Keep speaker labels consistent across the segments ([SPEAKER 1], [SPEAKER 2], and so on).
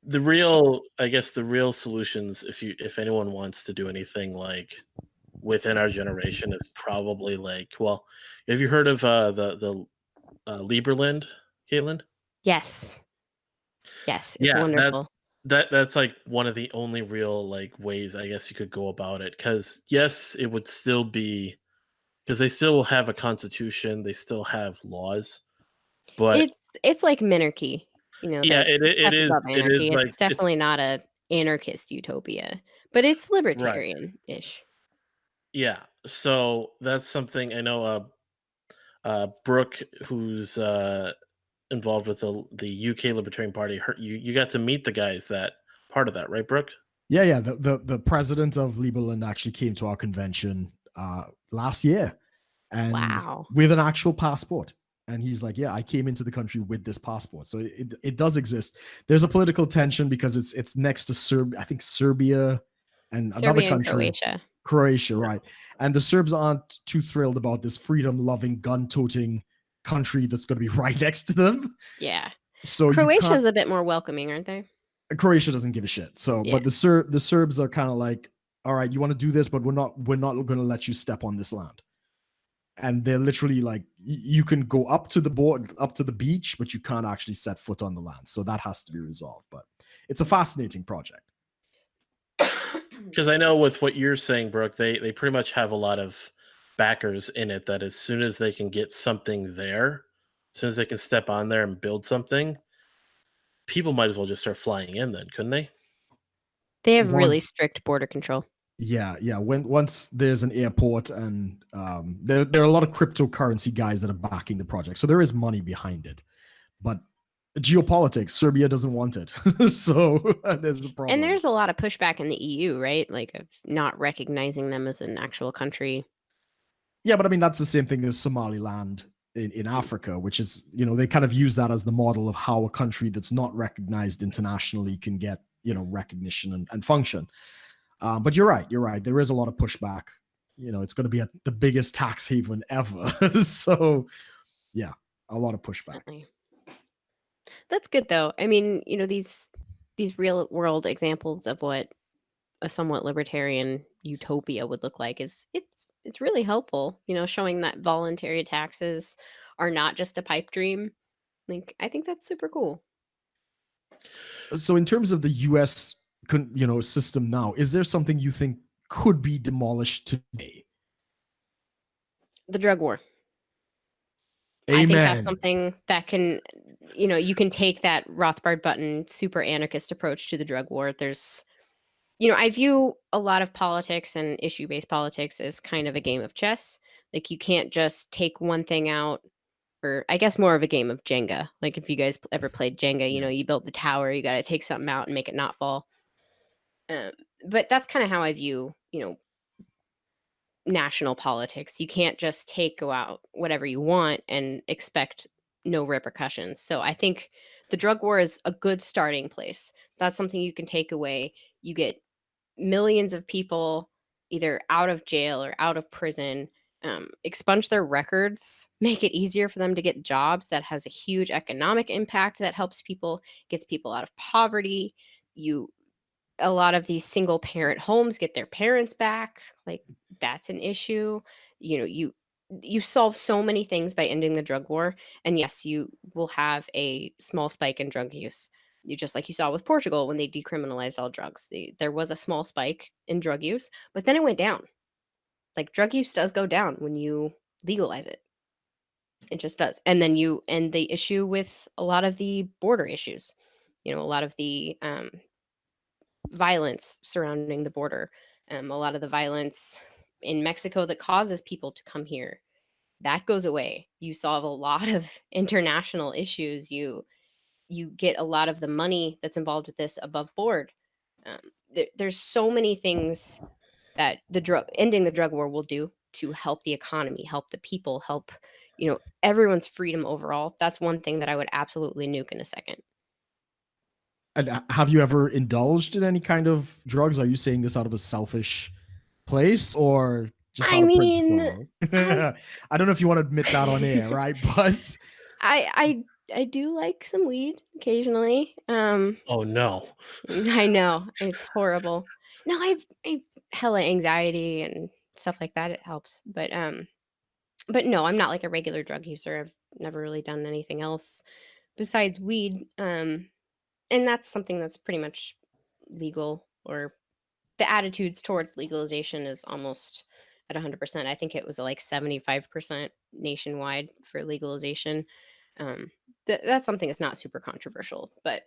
[SPEAKER 1] the real solutions, if anyone wants to do anything like within our generation, is probably like, well, have you heard of the Liberland, Caitlin?
[SPEAKER 2] Yes. Yes, it's
[SPEAKER 1] Yeah,
[SPEAKER 2] wonderful.
[SPEAKER 1] that's like one of the only real like ways I guess you could go about it. Because yes, it would still be because they still have a constitution, they still have laws, but
[SPEAKER 2] It's like minarchy,
[SPEAKER 1] yeah,
[SPEAKER 2] the step above
[SPEAKER 1] it is
[SPEAKER 2] anarchy.
[SPEAKER 1] like
[SPEAKER 2] It's
[SPEAKER 1] it's
[SPEAKER 2] definitely not a anarchist utopia, but it's
[SPEAKER 1] right.
[SPEAKER 2] libertarian-ish.
[SPEAKER 1] Yeah, so that's something I know. Brooke, who's involved with the UK Libertarian Party, you got to meet the guys that part of that, right, Brooke?
[SPEAKER 3] Yeah. The president of Liberland actually came to our convention last year, and
[SPEAKER 2] Wow.
[SPEAKER 3] with an actual passport. And he's like, "Yeah, I came into the country with this passport." So it does exist. There's a political tension because it's next to Serbia, I think Serbia, and another
[SPEAKER 2] Serbia and
[SPEAKER 3] country,
[SPEAKER 2] Croatia.
[SPEAKER 3] Croatia, right? And the Serbs aren't too thrilled about this freedom-loving, gun-toting country that's going to be right next to them.
[SPEAKER 2] Yeah.
[SPEAKER 3] So
[SPEAKER 2] Croatia's a bit more welcoming, aren't they?
[SPEAKER 3] Croatia doesn't give a shit. So,
[SPEAKER 2] Yeah.
[SPEAKER 3] but the Serbs are kind of like, "All right, you want to do this, but we're not going to let you step on this land." And they're literally like, you can go up to the board, up to the beach, but you can't actually set foot on the land. So that has to be resolved. But it's a fascinating project.
[SPEAKER 1] Because I know with what you're saying, Brooke, they pretty much have a lot of backers in it that as soon as they can get something there, as soon as they can step on there and build something, people might as well just start flying in then, couldn't they?
[SPEAKER 2] They have really strict border control.
[SPEAKER 3] Yeah. Once there's an airport, and there are a lot of cryptocurrency guys that are backing the project, so there is money behind it. But geopolitics, Serbia doesn't want it, so there's a problem.
[SPEAKER 2] And there's a lot of pushback in the EU, right? Like of not recognizing them as an actual country.
[SPEAKER 3] Yeah, but I mean that's the same thing as Somaliland in Africa, which is, they kind of use that as the model of how a country that's not recognized internationally can get, recognition and function. But you're right. There is a lot of pushback. It's going to be the biggest tax haven ever. So, yeah, a lot of pushback.
[SPEAKER 2] Definitely. That's good though. I mean, these real world examples of what a somewhat libertarian utopia would look like it's really helpful. Showing that voluntary taxes are not just a pipe dream. Like, I think that's super cool.
[SPEAKER 3] So, in terms of the U.S. system now, is there something you think could be demolished today?
[SPEAKER 2] The drug war.
[SPEAKER 3] Amen.
[SPEAKER 2] I think that's something that can, you can take that Rothbard button super anarchist approach to the drug war. There's, I view a lot of politics and issue-based politics as kind of a game of chess. Like, you can't just take one thing out, or I guess more of a game of Jenga. Like, if you guys ever played Jenga, you build the tower, you got to take something out and make it not fall. But that's kind of how I view, national politics. You can't just go out whatever you want and expect no repercussions. So I think the drug war is a good starting place. That's something you can take away. You get millions of people either out of jail or out of prison, expunge their records, make it easier for them to get jobs. That has a huge economic impact that helps people, gets people out of poverty. A lot of these single parent homes get their parents back. Like, that's an issue. You solve so many things by ending the drug war. And yes, you will have a small spike in drug use. Just like you saw with Portugal when they decriminalized all drugs. There was a small spike in drug use, but then it went down. Like, drug use does go down when you legalize it. It just does. And then you end the issue with a lot of the border issues. A lot of the violence surrounding the border, a lot of the violence in Mexico that causes people to come here, that goes away. You solve a lot of international issues. You get a lot of the money that's involved with this above board. There's so many things that ending the drug war will do to help the economy, help the people, help everyone's freedom overall. That's one thing that I would absolutely nuke in a second.
[SPEAKER 3] And have you ever indulged in any kind of drugs? Are you saying this out of a selfish place or just out of principle? I don't know if you want to admit that on air, right? But
[SPEAKER 2] I I do like some weed occasionally.
[SPEAKER 1] Oh no.
[SPEAKER 2] I know it's horrible. No, I've hella anxiety and stuff like that. It helps, but no, I'm not like a regular drug user. I've never really done anything else besides weed. And that's something that's pretty much legal, or the attitudes towards legalization is almost at 100%. I think it was like 75% nationwide for legalization. Um, that's something that's not super controversial, but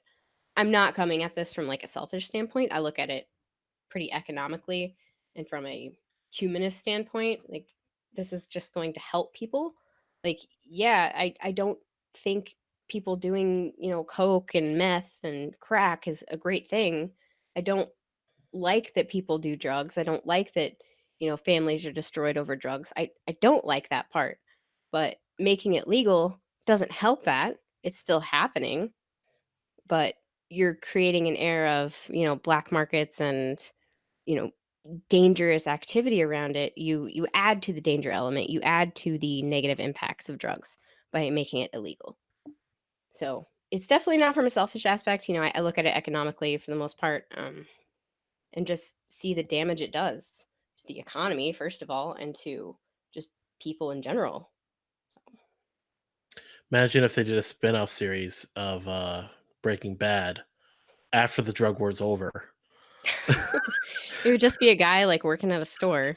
[SPEAKER 2] I'm not coming at this from like a selfish standpoint. I look at it pretty economically and from a humanist standpoint. Like, this is just going to help people. Like, yeah, I don't think people doing, coke and meth and crack is a great thing. I don't like that people do drugs. I don't like that, families are destroyed over drugs. I don't like that part. But making it legal doesn't help that. It's still happening, but you're creating an era of, black markets and, you know, dangerous activity around it. You add to the danger element. You add to the negative impacts of drugs by making it illegal. So it's definitely not from a selfish aspect. I look at it economically for the most part. And just see the damage it does to the economy, first of all, and to just people in general.
[SPEAKER 1] Imagine if they did a spin-off series of Breaking Bad after the drug war's over.
[SPEAKER 2] It would just be a guy like working at a store.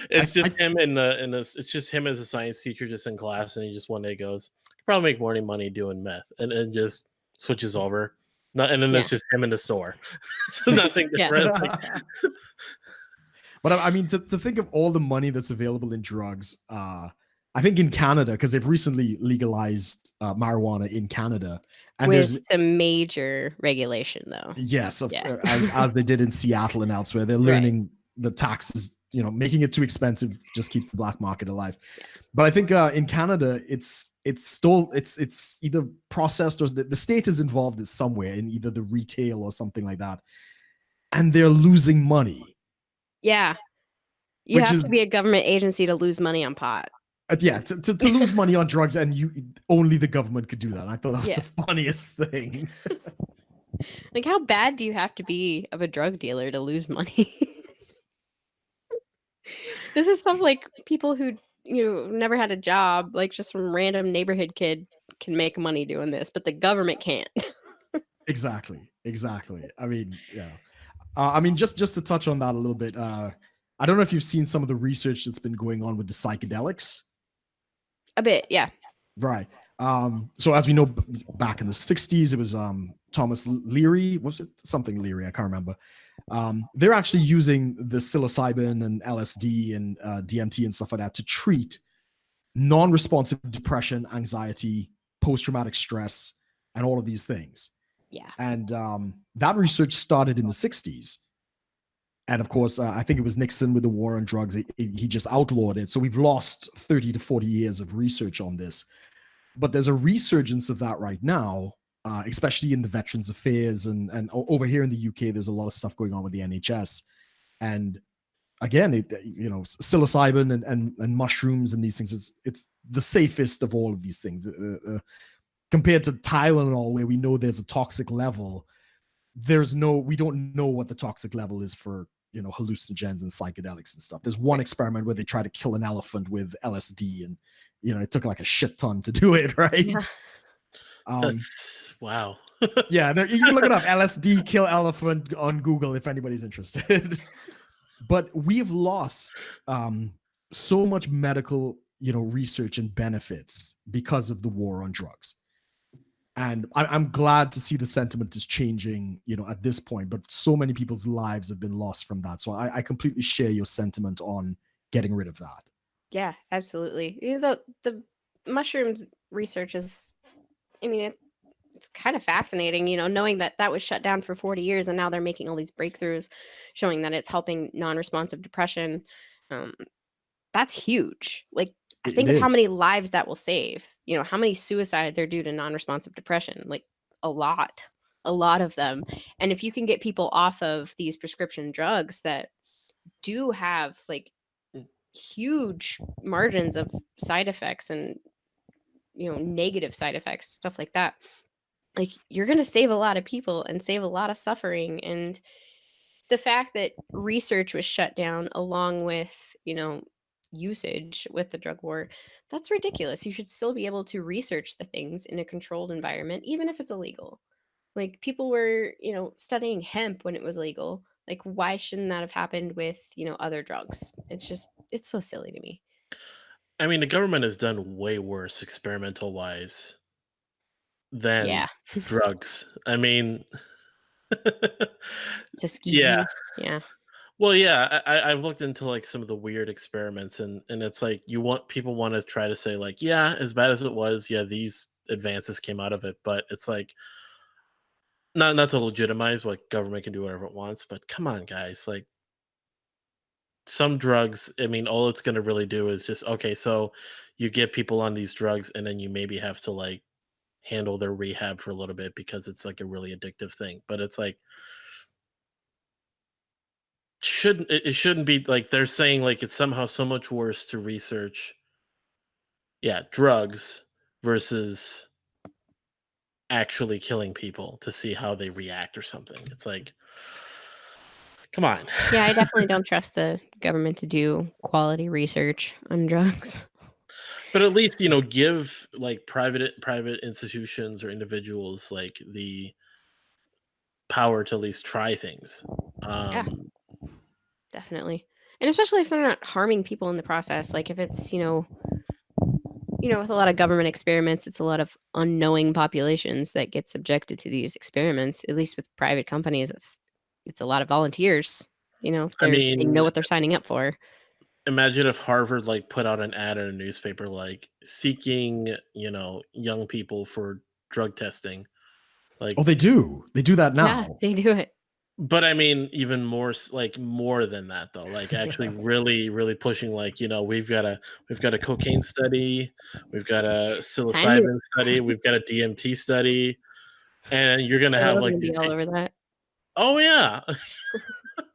[SPEAKER 1] It's just him it's just him as a science teacher just in class, and he just one day goes, "Could probably make more money doing meth," and just switches over. And then
[SPEAKER 2] Yeah.
[SPEAKER 1] it's just him in the store. So nothing
[SPEAKER 2] Yeah.
[SPEAKER 1] different. Like,
[SPEAKER 3] But I mean, to think of all the money that's available in drugs, I think in Canada, because they've recently legalized marijuana in Canada, and
[SPEAKER 2] With
[SPEAKER 3] there's
[SPEAKER 2] some major regulation, though.
[SPEAKER 3] yes,
[SPEAKER 2] Yeah.
[SPEAKER 3] as they did in Seattle and elsewhere, they're
[SPEAKER 2] Right.
[SPEAKER 3] learning the taxes. Making it too expensive just keeps the black market alive.
[SPEAKER 2] Yeah.
[SPEAKER 3] But I think in Canada, it's either processed or the state is involved in somewhere in either the retail or something like that, and they're losing money.
[SPEAKER 2] Yeah. You
[SPEAKER 3] Which
[SPEAKER 2] have
[SPEAKER 3] is
[SPEAKER 2] to be a government agency to lose money on pot.
[SPEAKER 3] yeah, to lose money on drugs, and only the government could do that. And I thought that was
[SPEAKER 2] Yeah.
[SPEAKER 3] the funniest thing.
[SPEAKER 2] Like, how bad do you have to be of a drug dealer to lose money? This is stuff like people who never had a job, like just some random neighborhood kid can make money doing this, but the government can't.
[SPEAKER 3] Exactly. I mean, yeah. I mean, just to touch on that a little bit. I don't know if you've seen some of the research that's been going on with the psychedelics.
[SPEAKER 2] A bit, yeah.
[SPEAKER 3] Right. So as we know, back in the 60s, it was Thomas Leary. Was it something Leary? I can't remember. They're actually using the psilocybin and LSD and DMT and stuff like that to treat non-responsive depression, anxiety, post-traumatic stress, and all of these things.
[SPEAKER 2] Yeah.
[SPEAKER 3] And that research started in the 60s. And of course, I think it was Nixon with the war on drugs. He just outlawed it. So we've lost 30 to 40 years of research on this. But there's a resurgence of that right now, especially in the Veterans Affairs. And over here in the UK, there's a lot of stuff going on with the NHS. And again, psilocybin and mushrooms and these things, it's the safest of all of these things. Compared to Tylenol, where we know there's a toxic level, we don't know what the toxic level is for hallucinogens and psychedelics and stuff. There's one experiment where they try to kill an elephant with LSD, and it took like a shit ton to do it, right?
[SPEAKER 2] Yeah.
[SPEAKER 1] That's wow.
[SPEAKER 3] Yeah, you can look it up. LSD kill elephant on Google if anybody's interested. But we've lost so much medical research and benefits because of the war on drugs. And I'm glad to see the sentiment is changing, at this point, but so many people's lives have been lost from that. So I completely share your sentiment on getting rid of that.
[SPEAKER 2] Yeah, absolutely. The mushrooms research is, I mean, it's kind of fascinating, knowing that was shut down for 40 years and now they're making all these breakthroughs showing that it's helping non-responsive depression. That's huge. Like, I think of how many lives that will save. How many suicides are due to non-responsive depression? Like, a lot of them. And if you can get people off of these prescription drugs that do have like huge margins of side effects and, negative side effects, stuff like that. Like, you're going to save a lot of people and save a lot of suffering. And the fact that research was shut down along with, usage with the drug war, that's ridiculous. You should still be able to research the things in a controlled environment, even if it's illegal. Like, people were, studying hemp when it was legal. Like, why shouldn't that have happened with, other drugs? It's so silly to me.
[SPEAKER 1] I mean, the government has done way worse experimental wise than
[SPEAKER 2] Yeah.
[SPEAKER 1] drugs. I mean, yeah.
[SPEAKER 2] Tuskegee. Yeah.
[SPEAKER 1] Well, yeah, I've looked into like some of the weird experiments, and it's like people want to try to say like, yeah, as bad as it was, yeah, these advances came out of it, but it's like not to legitimize what government can do whatever it wants, but come on, guys, like some drugs, I mean, all it's going to really do is just okay, so you get people on these drugs, and then you maybe have to like handle their rehab for a little bit because it's like a really addictive thing, but it's like it shouldn't be like they're saying like it's somehow so much worse to research drugs versus actually killing people to see how they react or something. It's like come on.
[SPEAKER 2] Yeah, I definitely don't trust the government to do quality research on drugs.
[SPEAKER 1] But at least give like private institutions or individuals like the power to at least try things.
[SPEAKER 2] Yeah, definitely. And especially if they're not harming people in the process. Like, if it's, with a lot of government experiments, it's a lot of unknowing populations that get subjected to these experiments. At least with private companies, it's a lot of volunteers.
[SPEAKER 1] I
[SPEAKER 2] They know
[SPEAKER 1] mean,
[SPEAKER 2] what they're signing up for.
[SPEAKER 1] imagine if Harvard like put out an ad in a newspaper like seeking, young people for drug testing. Like,
[SPEAKER 3] Oh, they do. They do that
[SPEAKER 2] Yeah,
[SPEAKER 3] now.
[SPEAKER 2] they do it.
[SPEAKER 1] but I mean, even more like more than that though. Like actually, really, really pushing. Like we've got a cocaine study, we've got a
[SPEAKER 2] Sign me.
[SPEAKER 1] psilocybin study, we've got a DMT study, and you're gonna have
[SPEAKER 2] I'm
[SPEAKER 1] like
[SPEAKER 2] gonna be all over that.
[SPEAKER 1] oh yeah,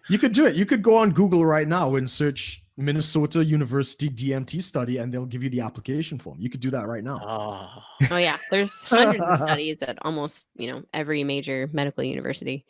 [SPEAKER 3] You could do it. You could go on Google right now and search Minnesota University DMT study, and they'll give you the application form. You could do that right now.
[SPEAKER 1] oh,
[SPEAKER 2] Oh yeah, there's hundreds of studies at almost every major medical university.